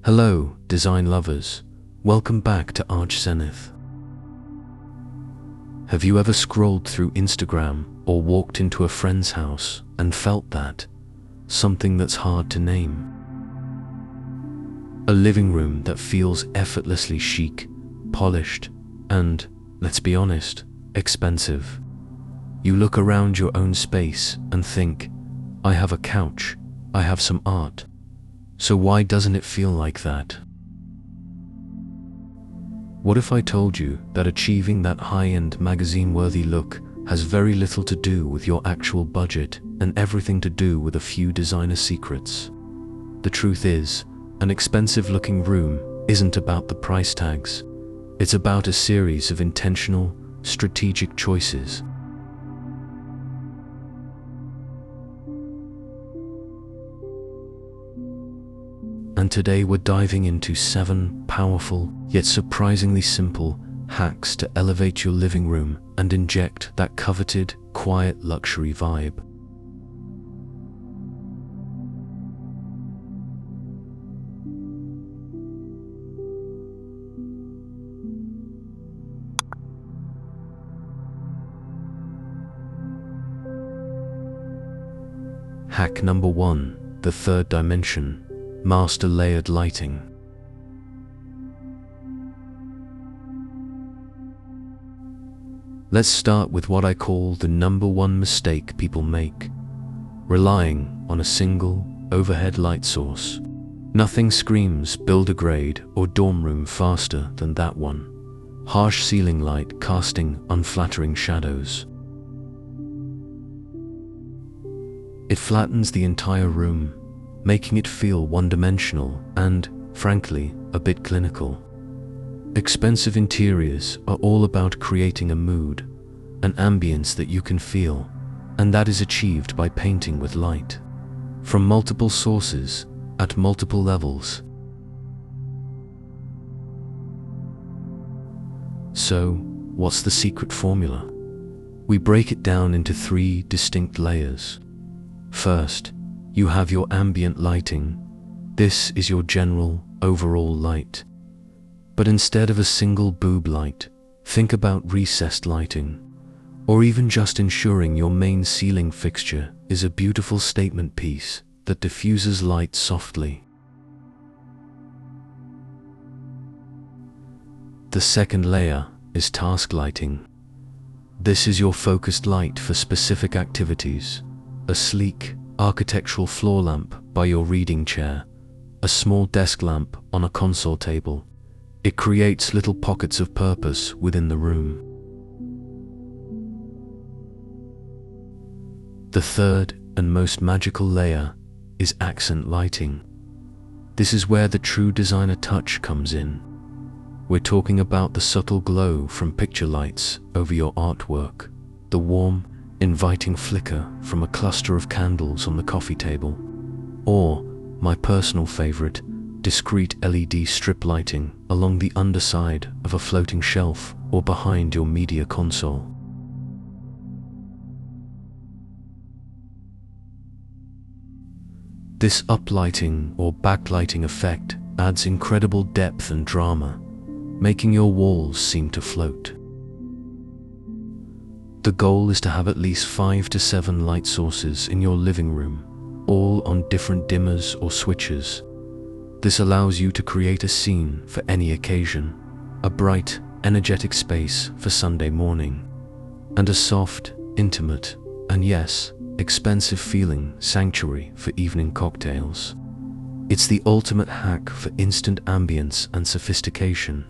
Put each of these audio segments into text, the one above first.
Hello, design lovers. Welcome back to Arch Zenith. Have you ever scrolled through Instagram or walked into a friend's house and felt that? Something that's hard to name. A living room that feels effortlessly chic, polished, and, let's be honest, expensive. You look around your own space and think, I have a couch, I have some art. So why doesn't it feel like that? What if I told you that achieving that high-end magazine-worthy look has very little to do with your actual budget and everything to do with a few designer secrets? The truth is, an expensive-looking room isn't about the price tags. It's about a series of intentional, strategic choices. And today we're diving into 7 powerful, yet surprisingly simple, hacks to elevate your living room and inject that coveted, quiet luxury vibe. Hack number 1, the third dimension. Master layered lighting. Let's start with what I call the number 1 mistake people make: relying on a single overhead light source. Nothing screams builder grade or dorm room faster than that one. Harsh ceiling light casting unflattering shadows. It flattens the entire room, making it feel one-dimensional and, frankly, a bit clinical. Expensive interiors are all about creating a mood, an ambience that you can feel, and that is achieved by painting with light, from multiple sources, at multiple levels. So, what's the secret formula? We break it down into 3 distinct layers. First, you have your ambient lighting. This is your general, overall light. But instead of a single boob light, think about recessed lighting, or even just ensuring your main ceiling fixture is a beautiful statement piece that diffuses light softly. The second layer is task lighting. This is your focused light for specific activities. A sleek, architectural floor lamp by your reading chair, a small desk lamp on a console table. It creates little pockets of purpose within the room. The third and most magical layer is accent lighting. This is where the true designer touch comes in. We're talking about the subtle glow from picture lights over your artwork, the warm, inviting flicker from a cluster of candles on the coffee table, or, my personal favorite, discreet LED strip lighting along the underside of a floating shelf or behind your media console. This uplighting or backlighting effect adds incredible depth and drama, making your walls seem to float. The goal is to have at least 5 to 7 light sources in your living room, all on different dimmers or switches. This allows you to create a scene for any occasion, a bright, energetic space for Sunday morning, and a soft, intimate, and yes, expensive feeling sanctuary for evening cocktails. It's the ultimate hack for instant ambience and sophistication.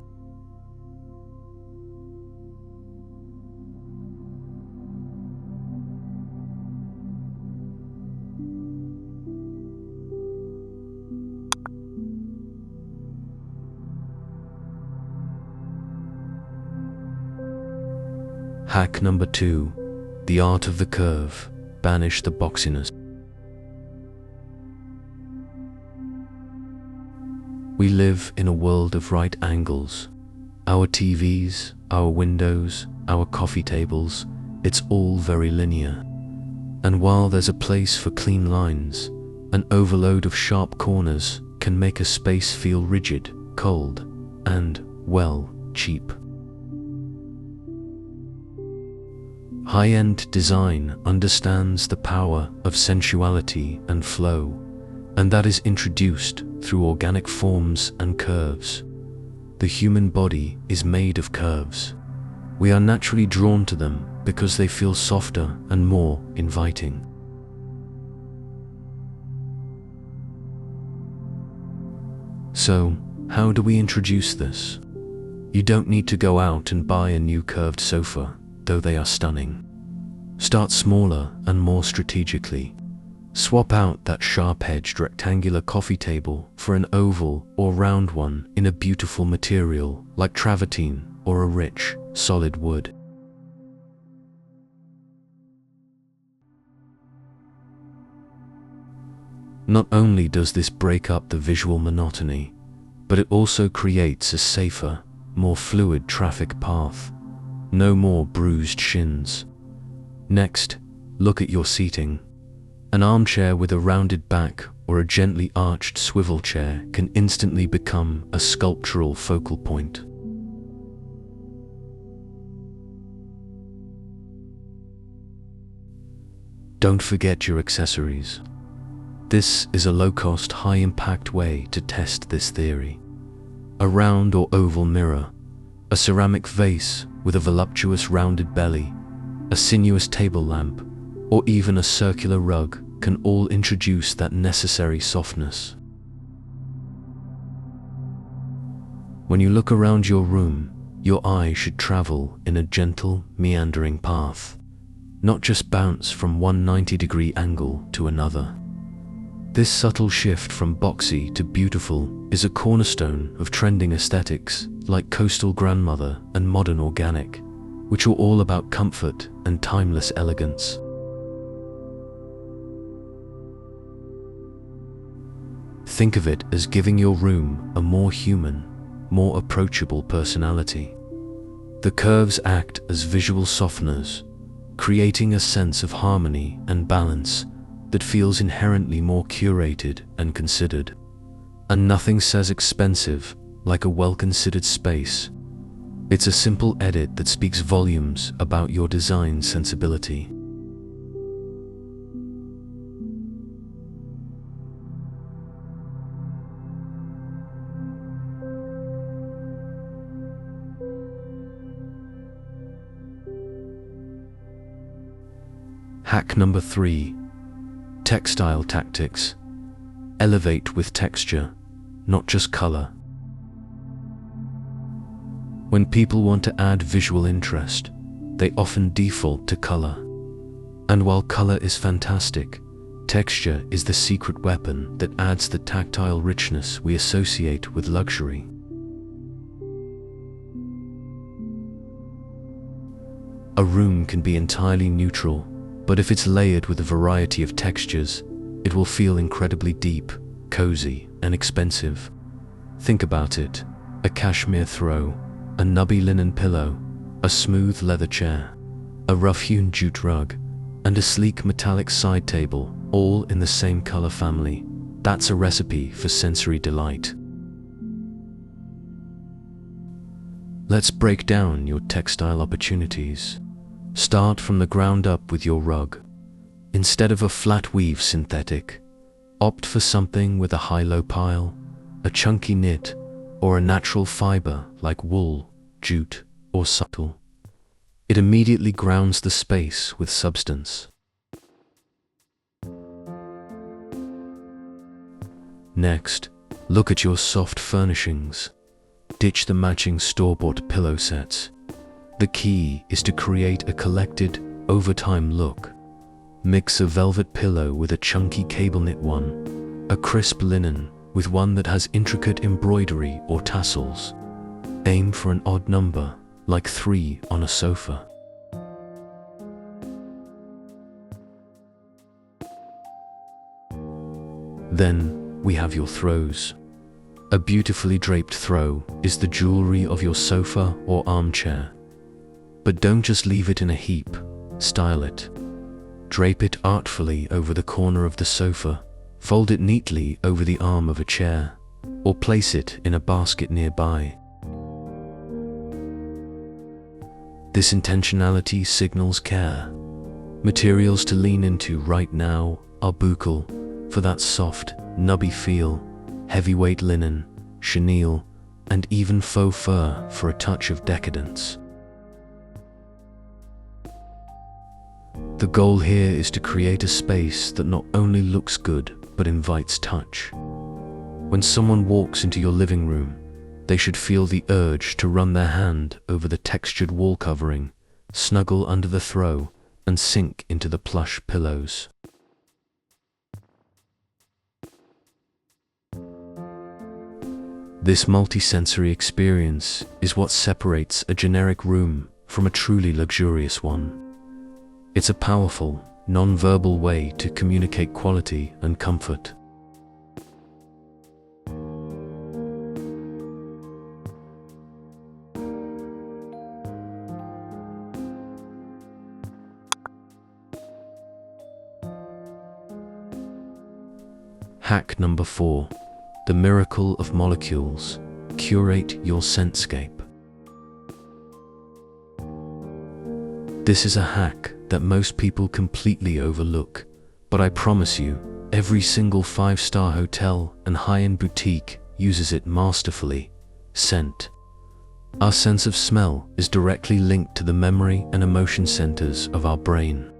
Hack number 2, the art of the curve. Banish the boxiness. We live in a world of right angles. Our TVs, our windows, our coffee tables, it's all very linear. And while there's a place for clean lines, an overload of sharp corners can make a space feel rigid, cold, and, well, cheap. High-end design understands the power of sensuality and flow, and that is introduced through organic forms and curves. The human body is made of curves. We are naturally drawn to them because they feel softer and more inviting. So, how do we introduce this? You don't need to go out and buy a new curved sofa, though they are stunning. Start smaller and more strategically. Swap out that sharp-edged rectangular coffee table for an oval or round one in a beautiful material like travertine or a rich, solid wood. Not only does this break up the visual monotony, but it also creates a safer, more fluid traffic path. No more bruised shins. Next, look at your seating. An armchair with a rounded back or a gently arched swivel chair can instantly become a sculptural focal point. Don't forget your accessories. This is a low-cost, high-impact way to test this theory. A round or oval mirror, a ceramic vase with a voluptuous rounded belly, a sinuous table lamp, or even a circular rug can all introduce that necessary softness. When you look around your room, your eye should travel in a gentle, meandering path, not just bounce from one 90-degree angle to another. This subtle shift from boxy to beautiful is a cornerstone of trending aesthetics like Coastal Grandmother and Modern Organic, which are all about comfort and timeless elegance. Think of it as giving your room a more human, more approachable personality. The curves act as visual softeners, creating a sense of harmony and balance that feels inherently more curated and considered. And nothing says expensive like a well-considered space. It's a simple edit that speaks volumes about your design sensibility. Hack number 3. Textile Tactics. Elevate with texture, not just color. When people want to add visual interest, they often default to color. And while color is fantastic, texture is the secret weapon that adds the tactile richness we associate with luxury. A room can be entirely neutral, but if it's layered with a variety of textures, it will feel incredibly deep, cozy, and expensive. Think about it: a cashmere throw, a nubby linen pillow, a smooth leather chair, a rough-hewn jute rug, and a sleek metallic side table, all in the same color family. That's a recipe for sensory delight. Let's break down your textile opportunities. Start from the ground up with your rug. Instead of a flat weave synthetic, opt for something with a high-low pile, a chunky knit, or a natural fiber like wool, jute, or subtle. It immediately grounds the space with substance. Next, look at your soft furnishings. Ditch the matching store-bought pillow sets. The key is to create a collected, over-time look. Mix a velvet pillow with a chunky cable knit one, a crisp linen with one that has intricate embroidery or tassels. Aim for an odd number, like 3 on a sofa. Then we have your throws. A beautifully draped throw is the jewelry of your sofa or armchair. But don't just leave it in a heap, style it. Drape it artfully over the corner of the sofa, fold it neatly over the arm of a chair, or place it in a basket nearby. This intentionality signals care. Materials to lean into right now are buccal for that soft, nubby feel, heavyweight linen, chenille, and even faux fur for a touch of decadence. The goal here is to create a space that not only looks good, but invites touch. When someone walks into your living room, they should feel the urge to run their hand over the textured wall covering, snuggle under the throw, and sink into the plush pillows. This multisensory experience is what separates a generic room from a truly luxurious one. It's a powerful, non-verbal way to communicate quality and comfort. Hack number 4. The miracle of molecules. Curate your Scent-Scape. This is a hack that most people completely overlook, but I promise you, every single 5-star hotel and high-end boutique uses it masterfully. Scent. Our sense of smell is directly linked to the memory and emotion centers of our brain.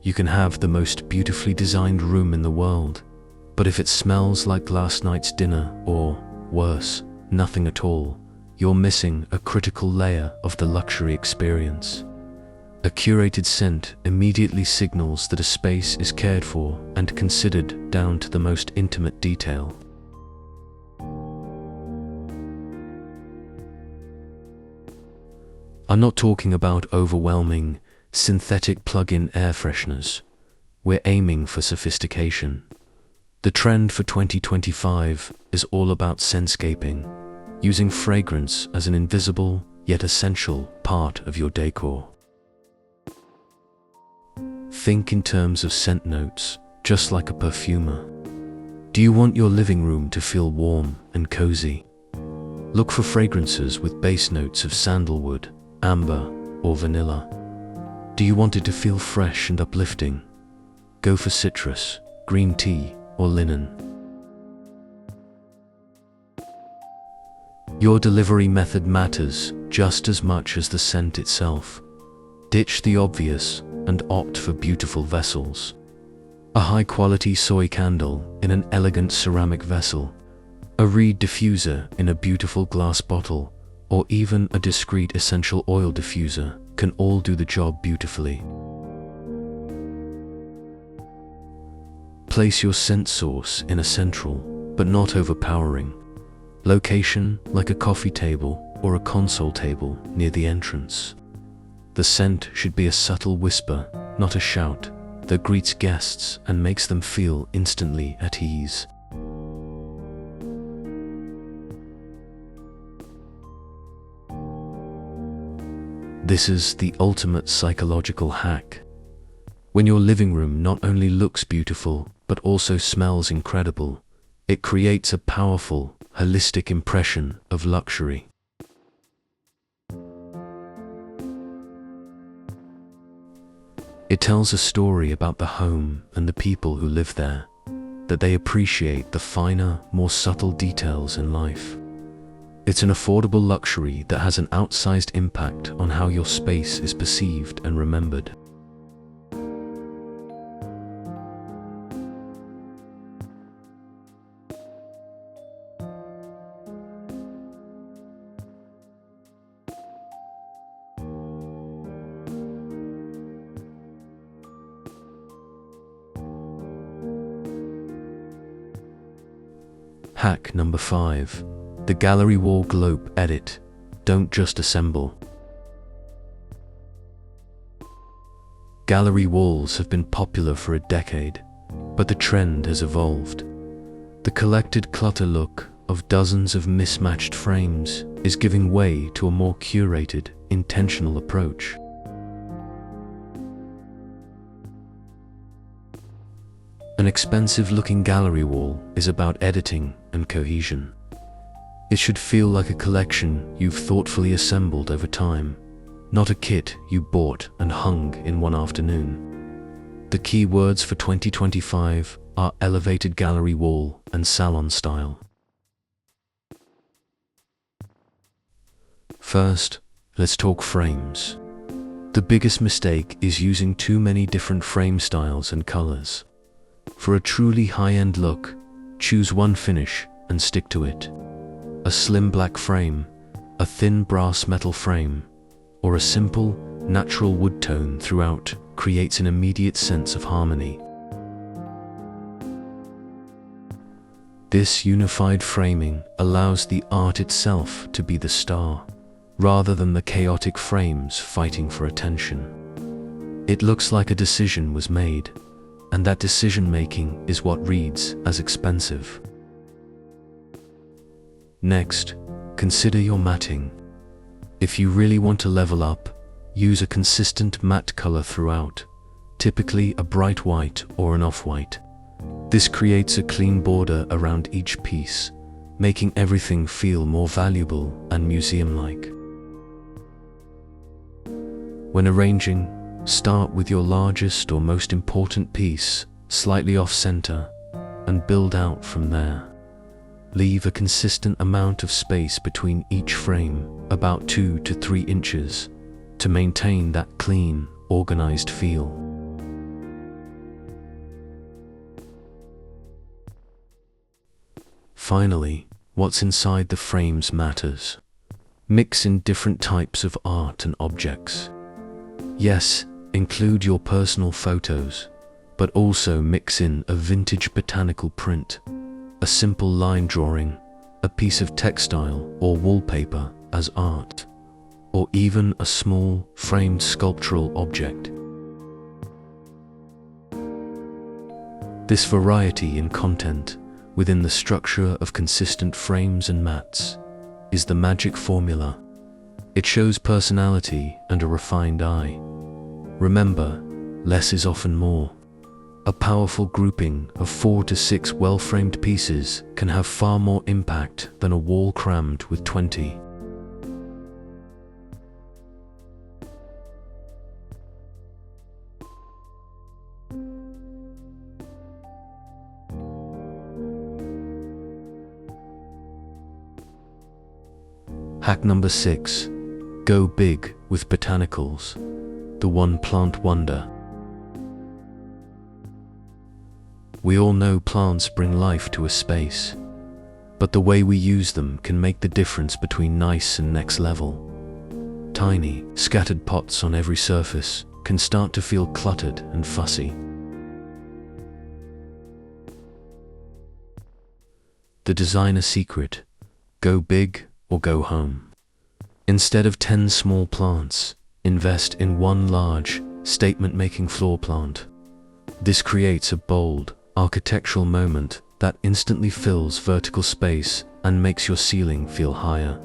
You can have the most beautifully designed room in the world, but if it smells like last night's dinner, or, worse, nothing at all, you're missing a critical layer of the luxury experience. A curated scent immediately signals that a space is cared for and considered down to the most intimate detail. I'm not talking about overwhelming, synthetic plug-in air fresheners. We're aiming for sophistication. The trend for 2025 is all about Scent-Scaping, using fragrance as an invisible yet essential part of your decor. Think in terms of scent notes, just like a perfumer. Do you want your living room to feel warm and cozy? Look for fragrances with base notes of sandalwood, amber, or vanilla. Do you want it to feel fresh and uplifting? Go for citrus, green tea, or linen. Your delivery method matters just as much as the scent itself. Ditch the obvious and opt for beautiful vessels. A high-quality soy candle in an elegant ceramic vessel, a reed diffuser in a beautiful glass bottle, or even a discreet essential oil diffuser can all do the job beautifully. Place your scent source in a central, but not overpowering, location like a coffee table or a console table near the entrance. The scent should be a subtle whisper, not a shout, that greets guests and makes them feel instantly at ease. This is the ultimate psychological hack. When your living room not only looks beautiful, but also smells incredible, it creates a powerful, holistic impression of luxury. It tells a story about the home and the people who live there, that they appreciate the finer, more subtle details in life. It's an affordable luxury that has an outsized impact on how your space is perceived and remembered. Hack number 5. The gallery wall globe edit. Don't just assemble. Gallery walls have been popular for a decade, but the trend has evolved. The collected clutter look of dozens of mismatched frames is giving way to a more curated, intentional approach. An expensive-looking gallery wall is about editing and cohesion. It should feel like a collection you've thoughtfully assembled over time, not a kit you bought and hung in one afternoon. The key words for 2025 are elevated gallery wall and salon style. First, let's talk frames. The biggest mistake is using too many different frame styles and colors. For a truly high-end look, choose one finish and stick to it. A slim black frame, a thin brass metal frame, or a simple, natural wood tone throughout creates an immediate sense of harmony. This unified framing allows the art itself to be the star, rather than the chaotic frames fighting for attention. It looks like a decision was made, and that decision-making is what reads as expensive. Next, consider your matting. If you really want to level up, use a consistent matte color throughout, typically a bright white or an off-white. This creates a clean border around each piece, making everything feel more valuable and museum-like. When arranging, start with your largest or most important piece, slightly off-center, and build out from there. Leave a consistent amount of space between each frame, about 2 to 3 inches, to maintain that clean, organized feel. Finally, what's inside the frames matters. Mix in different types of art and objects. Yes, include your personal photos, but also mix in a vintage botanical print, a simple line drawing, a piece of textile or wallpaper as art, or even a small, framed sculptural object. This variety in content, within the structure of consistent frames and mats, is the magic formula. It shows personality and a refined eye. Remember, less is often more. A powerful grouping of 4 to 6 well-framed pieces can have far more impact than a wall crammed with 20. Hack number 6. Go big with botanicals. The one plant wonder. We all know plants bring life to a space, but the way we use them can make the difference between nice and next level. Tiny, scattered pots on every surface can start to feel cluttered and fussy. The designer secret: go big or go home. Instead of 10 small plants, invest in one large, statement-making floor plant. This creates a bold, architectural moment that instantly fills vertical space and makes your ceiling feel higher.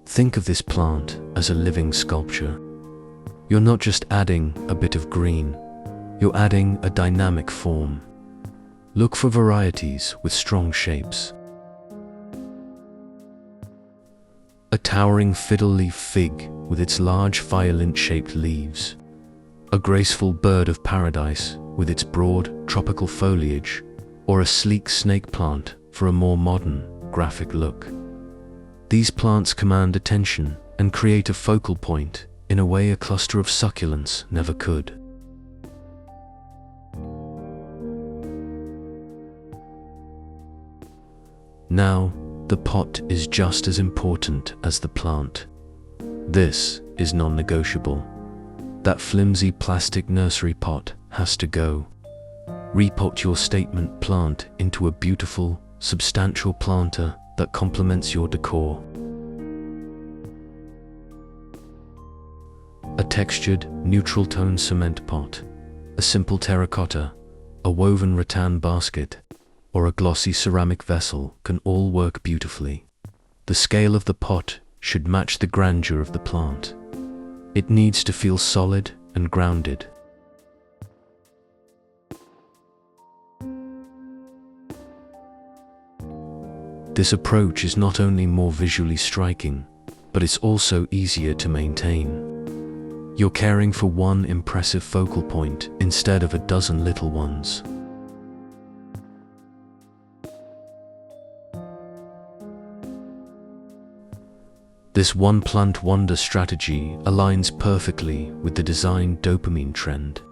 Think of this plant as a living sculpture. You're not just adding a bit of green, you're adding a dynamic form. Look for varieties with strong shapes. A towering fiddle-leaf fig with its large violin-shaped leaves. A graceful bird of paradise with its broad, tropical foliage, or a sleek snake plant for a more modern, graphic look. These plants command attention and create a focal point in a way a cluster of succulents never could. Now, the pot is just as important as the plant. This is non-negotiable. That flimsy plastic nursery pot has to go. Repot your statement plant into a beautiful, substantial planter that complements your decor. A textured, neutral-tone cement pot, a simple terracotta, a woven rattan basket, or a glossy ceramic vessel can all work beautifully. The scale of the pot should match the grandeur of the plant. It needs to feel solid and grounded. This approach is not only more visually striking, but it's also easier to maintain. You're caring for one impressive focal point instead of a dozen little ones. This one plant wonder strategy aligns perfectly with the design dopamine trend,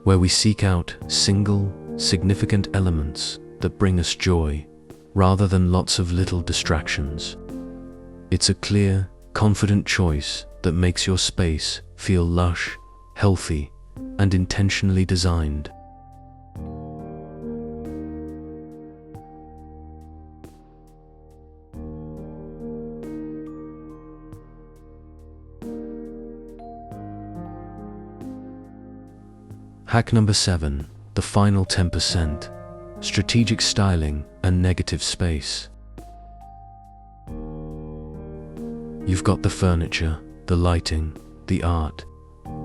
where we seek out single, significant elements that bring us joy, rather than lots of little distractions. It's a clear, confident choice that makes your space feel lush, healthy, and intentionally designed. Hack number 7, the final 10%, strategic styling and negative space. You've got the furniture, the lighting, the art,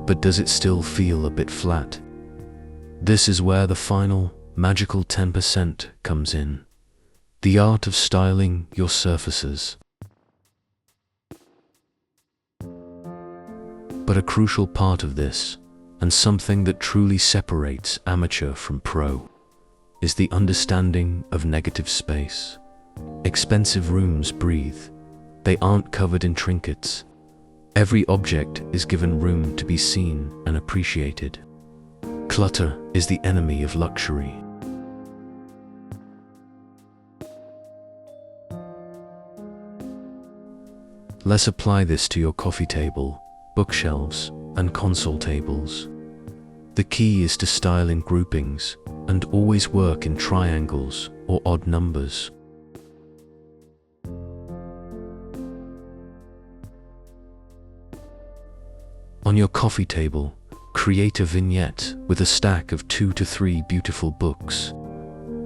but does it still feel a bit flat? This is where the final, magical 10% comes in. The art of styling your surfaces. But a crucial part of this, and something that truly separates amateur from pro, is the understanding of negative space. Expensive rooms breathe. They aren't covered in trinkets. Every object is given room to be seen and appreciated. Clutter is the enemy of luxury. Let's apply this to your coffee table, bookshelves, and console tables. The key is to style in groupings and always work in triangles or odd numbers. On your coffee table, create a vignette with a stack of 2 to 3 beautiful books,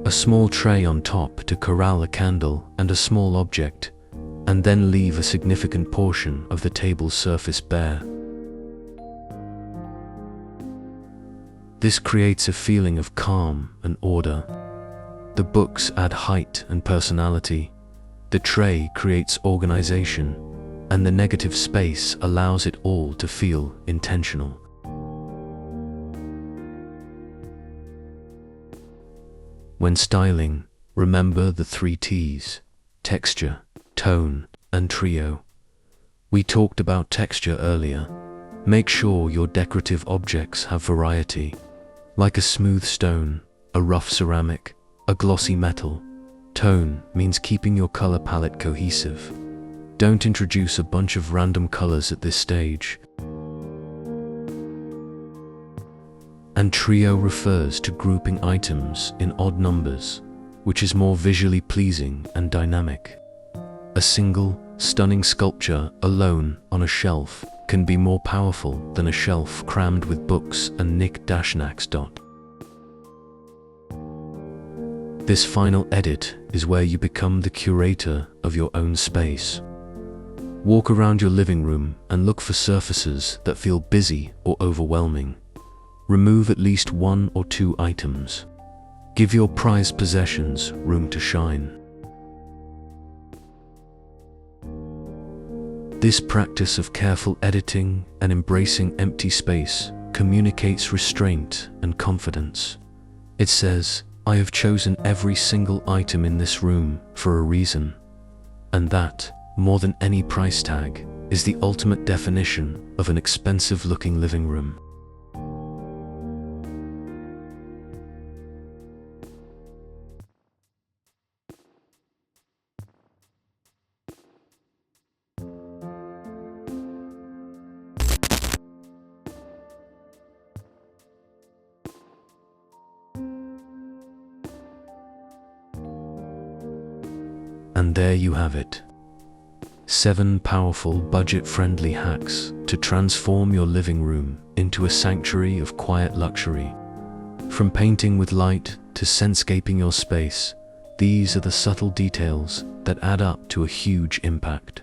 a small tray on top to corral a candle and a small object, and then leave a significant portion of the table's surface bare. This creates a feeling of calm and order. The books add height and personality. The tray creates organization, and the negative space allows it all to feel intentional. When styling, remember the 3 T's: texture, tone, and trio. We talked about texture earlier. Make sure your decorative objects have variety, like a smooth stone, a rough ceramic, a glossy metal. Tone means keeping your color palette cohesive. Don't introduce a bunch of random colors at this stage. And trio refers to grouping items in odd numbers, which is more visually pleasing and dynamic. A single, stunning sculpture alone on a shelf can be more powerful than a shelf crammed with books and knick-knacks. This final edit is where you become the curator of your own space. Walk around your living room and look for surfaces that feel busy or overwhelming. Remove at least 1 or 2 items. Give your prized possessions room to shine. This practice of careful editing and embracing empty space communicates restraint and confidence. It says, I have chosen every single item in this room for a reason. And that, more than any price tag, is the ultimate definition of an expensive-looking living room. And there you have it. 7 powerful budget-friendly hacks to transform your living room into a sanctuary of quiet luxury. From painting with light to scent-scaping your space, these are the subtle details that add up to a huge impact.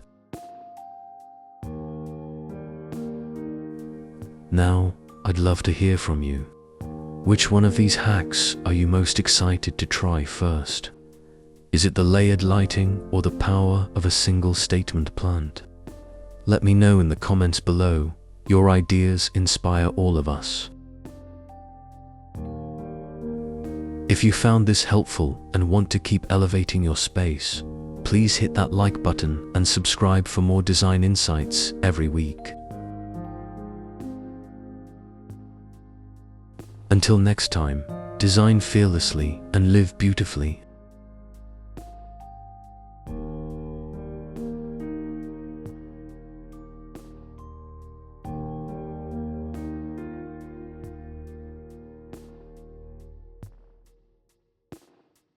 Now, I'd love to hear from you. Which one of these hacks are you most excited to try first? Is it the layered lighting or the power of a single statement plant? Let me know in the comments below. Your ideas inspire all of us. If you found this helpful and want to keep elevating your space, please hit that like button and subscribe for more design insights every week. Until next time, design fearlessly and live beautifully.